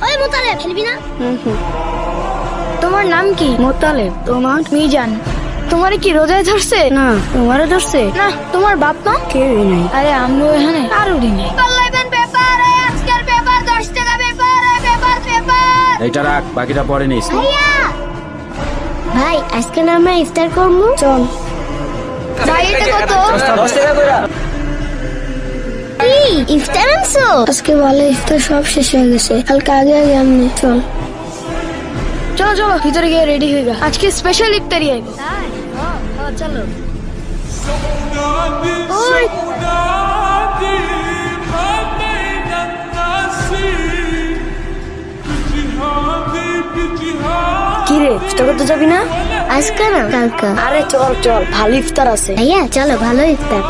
ওই মোতালেব খেলবি না? তোমার নাম কি? মোতালেব। তোমার? মিজান। তোমার কি রোজায় ধরছে? না। তোমারও ধরছে? না। তোমার বাপ মা? কেউই নাই। আরে আমরা এখানে কারোরই নেই। কল্লাইবেন পেপার, আজকের পেপার 10 টাকা পেপার, পেপার। এইটা রাখ, বাকিটা পরে নিস। ভাইয়া ভাই আজকে না আমরা ইফতার করবো, চল। ভাই এটা কত? 10 টাকা কইরা। কি ইফতার আনছো? আজকে বলে ইফতার সব শেষ হয়ে গেছে, কালকে আগে আগে আমনি। চল চলো চলো, ভিতরে গিয়ে রেডি হয়ে গা, আজকে স্পেশাল ইফতারি আইব। চলো। ওই কি রে, ইফতার করতে যাবি না? আজকে না কালকে। আরে চল চল, ভালো ইফতার আছে। ভাইয়া চলো, ভালো ইফতার।